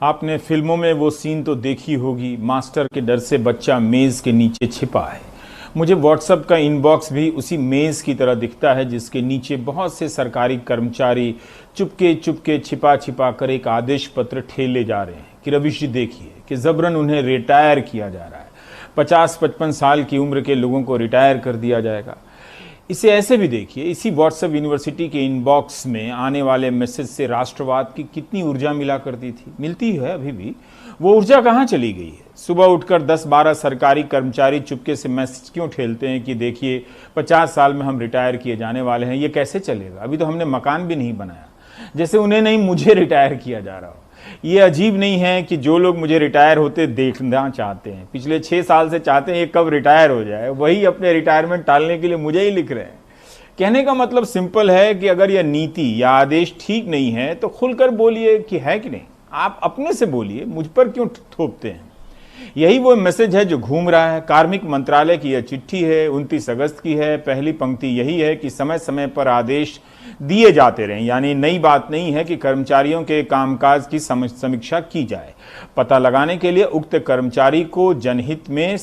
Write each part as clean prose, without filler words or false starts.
आपने फिल्मों में वो सीन तो देखी होगी, मास्टर के डर से बच्चा मेज़ के नीचे छिपा है। मुझे व्हाट्सएप का इनबॉक्स भी उसी मेज़ की तरह दिखता है जिसके नीचे बहुत से सरकारी कर्मचारी चुपके चुपके छिपा छिपा कर एक आदेश पत्र ठेले जा रहे हैं कि रविश जी देखिए कि जबरन उन्हें रिटायर किया जा रहा है। 50-55 साल की उम्र के लोगों को रिटायर कर दिया जाएगा। इसे ऐसे भी देखिए, इसी व्हाट्सएप यूनिवर्सिटी के इनबॉक्स में आने वाले मैसेज से राष्ट्रवाद की कितनी ऊर्जा मिला करती थी, मिलती है अभी भी। वो ऊर्जा कहाँ चली गई है? सुबह उठकर 10-12 सरकारी कर्मचारी चुपके से मैसेज क्यों ठेलते हैं कि देखिए 50 साल में हम रिटायर किए जाने वाले हैं। ये कैसे चलेगा? अभी तो हमने मकान भी नहीं बनाया। जैसे उन्हें नहीं, मुझे रिटायर किया जा रहा हो। ये अजीब नहीं है कि जो लोग मुझे रिटायर होते देखना चाहते हैं, पिछले 6 साल से चाहते हैं ये कब रिटायर हो जाए, वही अपने रिटायरमेंट टालने के लिए मुझे ही लिख रहे हैं। कहने का मतलब सिंपल है कि अगर यह नीति या आदेश ठीक नहीं है तो खुलकर बोलिए कि है कि नहीं। आप अपने से बोलिए, मुझ पर क्यों थोपते हैं? यही वो मैसेज है जो घूम रहा है। कार्मिक मंत्रालय की यह चिट्ठी है, 29 अगस्त की है। पहली पंक्ति यही है कि समय समय पर आदेश दिए जाते रहें, यानी नई बात नहीं है कि कर्मचारियों के कामकाज की समीक्षा की जाए। पता लगाने के लिए उक्त कर्मचारी को जनहित में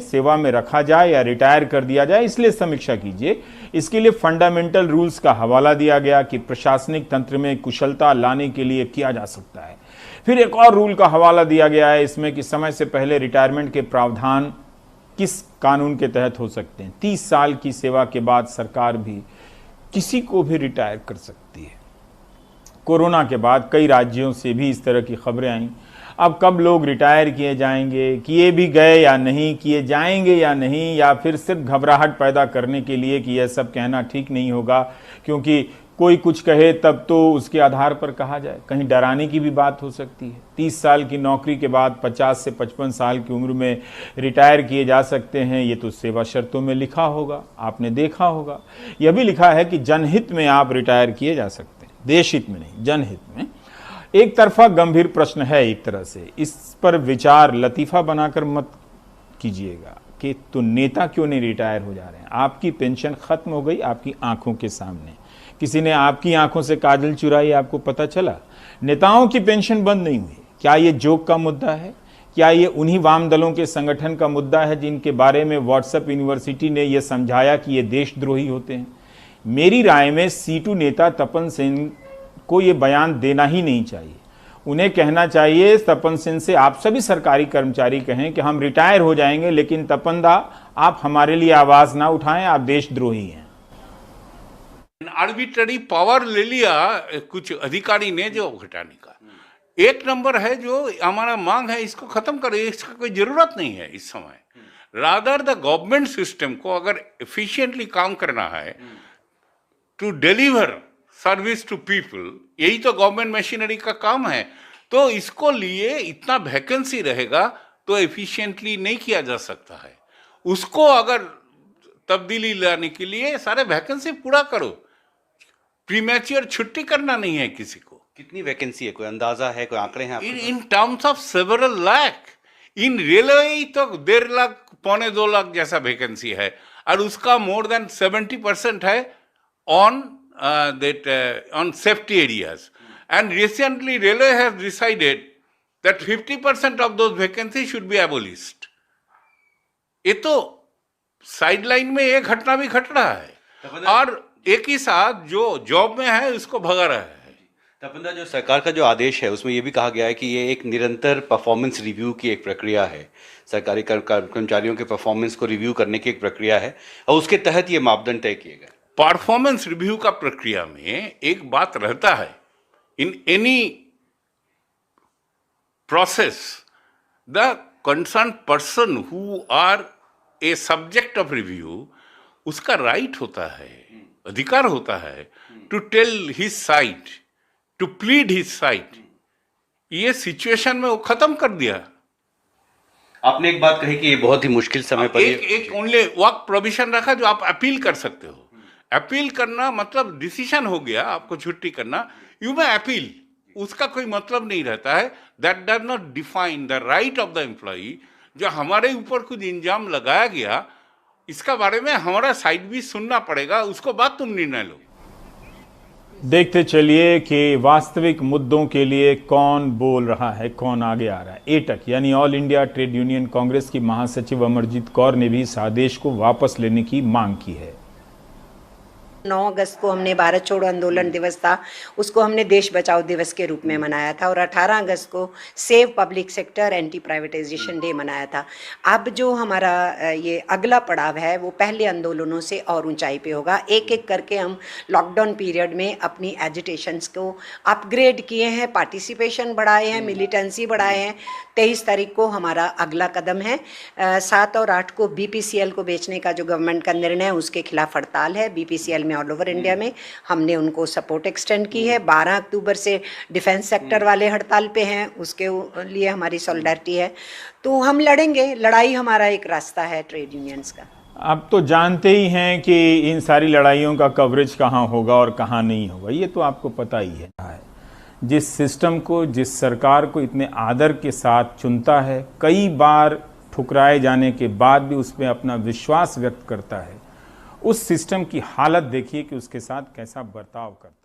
सेवा में रखा जाए या रिटायर कर दिया जाए, इसलिए समीक्षा कीजिए। इसके लिए फंडामेंटल रूल्स का हवाला दिया गया कि प्रशासनिक तंत्र में कुशलता लाने के लिए किया जा सकता है। फिर एक और रूल का हवाला दिया गया है इसमें कि समय से पहले रिटायरमेंट के प्रावधान किस कानून के तहत हो सकते हैं। 30 साल की सेवा के बाद सरकार भी किसी को भी रिटायर कर सकती है। कोरोना के बाद कई राज्यों से भी इस तरह की खबरें आईं। अब कब लोग रिटायर किए जाएंगे, किए भी गए या नहीं, किए जाएंगे या नहीं, या फिर सिर्फ घबराहट पैदा करने के लिए कि यह सब कहना ठीक नहीं होगा क्योंकि कोई कुछ कहे तब तो उसके आधार पर कहा जाए। कहीं डराने की भी बात हो सकती है। 30 साल की नौकरी के बाद 50 से 55 साल की उम्र में रिटायर किए जा सकते हैं, ये तो सेवा शर्तों में लिखा होगा, आपने देखा होगा। यह भी लिखा है कि जनहित में आप रिटायर किए जा सकते हैं, देशहित में नहीं, जनहित में। एक तरफा गंभीर प्रश्न है एक तरह से। इस पर विचार लतीफा बनाकर मत कीजिएगा कि तो नेता क्यों नहीं रिटायर हो जा रहे हैं। आपकी पेंशन खत्म हो गई आपकी आंखों के सामने। किसी ने आपकी आंखों से काजल चुराई, आपको पता चला। नेताओं की पेंशन बंद नहीं हुई। क्या ये जोक का मुद्दा है? क्या ये उन्हीं वाम दलों के संगठन का मुद्दा है जिनके बारे में व्हाट्सएप यूनिवर्सिटी ने यह समझाया कि ये देशद्रोही होते हैं? मेरी राय में सीटू नेता तपन सिंह को यह बयान देना ही नहीं चाहिए। उन्हें कहना चाहिए तपन सिंह से, आप सभी सरकारी कर्मचारी कहें कि हम रिटायर हो जाएंगे, लेकिन तपन दा आप हमारे लिए आवाज ना उठाएं, आप देशद्रोही हैं। आर्बिट्ररी पावर ले लिया कुछ अधिकारी ने जो घटाने का। एक नंबर है जो हमारा मांग है, इसको खत्म करें, इसका कोई जरूरत नहीं है इस समय। रादर द गवर्नमेंट सिस्टम को अगर एफिशिएंटली काम करना है to deliver service to people, यही तो गवर्नमेंट मशीनरी का काम है। तो इसको लिए इतना वैकेंसी रहेगा तो एफिशिएंटली नहीं किया जा सकता है। उसको अगर तब्दीली लाने के लिए सारे वैकेंसी पूरा करो। प्रीमैच्योर छुट्टी करना नहीं है किसी को। कितनी वैकेंसी है, कोई अंदाजा है, कोई आंकड़े हैं? In terms of several lakh. In railway तो 1.5 लाख, 1.25 लाख जैसा वैकेंसी है, और उसका मोर देन 70% है on on safety areas. And recently railway has decided that 50% of those vacancies should be abolished. ये तो साइडलाइन में एक घटना भी घट रहा है और एक ही साथ जो जॉब में है उसको भगा रहा है। तपंदा, जो सरकार का जो आदेश है उसमें ये भी कहा गया है कि ये एक निरंतर परफॉर्मेंस रिव्यू की एक प्रक्रिया है। सरकारी कर्मचारियों के परफॉर्मेंस को रिव्यू करने की एक प्रक्रिया है और उसके तहत ये मापदंड तय किए गए। परफॉर्मेंस रिव्यू का प्रक्रिया में एक बात रहता है, in any process the concern person who are a subject of review, उसका राइट होता है, अधिकार होता है to tell his side, to plead his side. ये सिचुएशन में वो खत्म कर दिया। आपने एक बात कही कि ये बहुत ही मुश्किल समय पर एक ओनली वर्क प्रोविजन रखा जो आप अपील कर सकते हो। अपील करना मतलब डिसीजन हो गया आपको छुट्टी करना, यू मे अपील, उसका कोई मतलब नहीं रहता है। That does not define the right of the employee. जो हमारे ऊपर कुछ इंजाम लगाया गया, इसका बारे में हमारा साइड भी सुनना पड़ेगा, उसको बाद तुम निर्णय लो। देखते चलिए कि वास्तविक मुद्दों के लिए कौन बोल रहा है, कौन आगे आ रहा है। एटक यानी all India trade union Congress की महासचिव अमरजीत कौर ने भी इस आदेश को वापस लेने की मांग की है। 9 अगस्त को हमने भारत छोड़ो आंदोलन दिवस था, उसको हमने देश बचाओ दिवस के रूप में मनाया था, और 18 अगस्त को save public sector anti privatisation day मनाया था। अब जो हमारा ये अगला पड़ाव है वो पहले आंदोलनों से और ऊंचाई पे होगा। एक एक करके हम लॉकडाउन पीरियड में अपनी एजिटेशंस को अपग्रेड किए हैं, पार्टिसिपेशन बढ़ाए हैं, मिलिटेंसी बढ़ाए हैं। 23 तारीख को हमारा अगला कदम है। 7 और 8 को BPCL को बेचने का जो गवर्नमेंट का निर्णय है उसके खिलाफ हड़ताल है BPCL में ऑल ओवर इंडिया में। हमने उनको सपोर्ट एक्सटेंड की है। 12 अक्टूबर से डिफेंस सेक्टर वाले हड़ताल पे हैं, उसके लिए हमारी सॉलिडारिटी है। तो हम लड़ेंगे, लड़ाई हमारा एक रास्ता है ट्रेड यूनियंस का। आप तो जानते ही हैं कि इन सारी लड़ाइयों का कवरेज कहाँ होगा और कहाँ नहीं होगा, ये तो आपको पता ही है। जिस सिस्टम को, जिस सरकार को इतने आदर के साथ चुनता है, कई बार ठुकराए जाने के बाद भी उसमें अपना विश्वास व्यक्त करता है, उस सिस्टम की हालत देखिए कि उसके साथ कैसा बर्ताव करता है।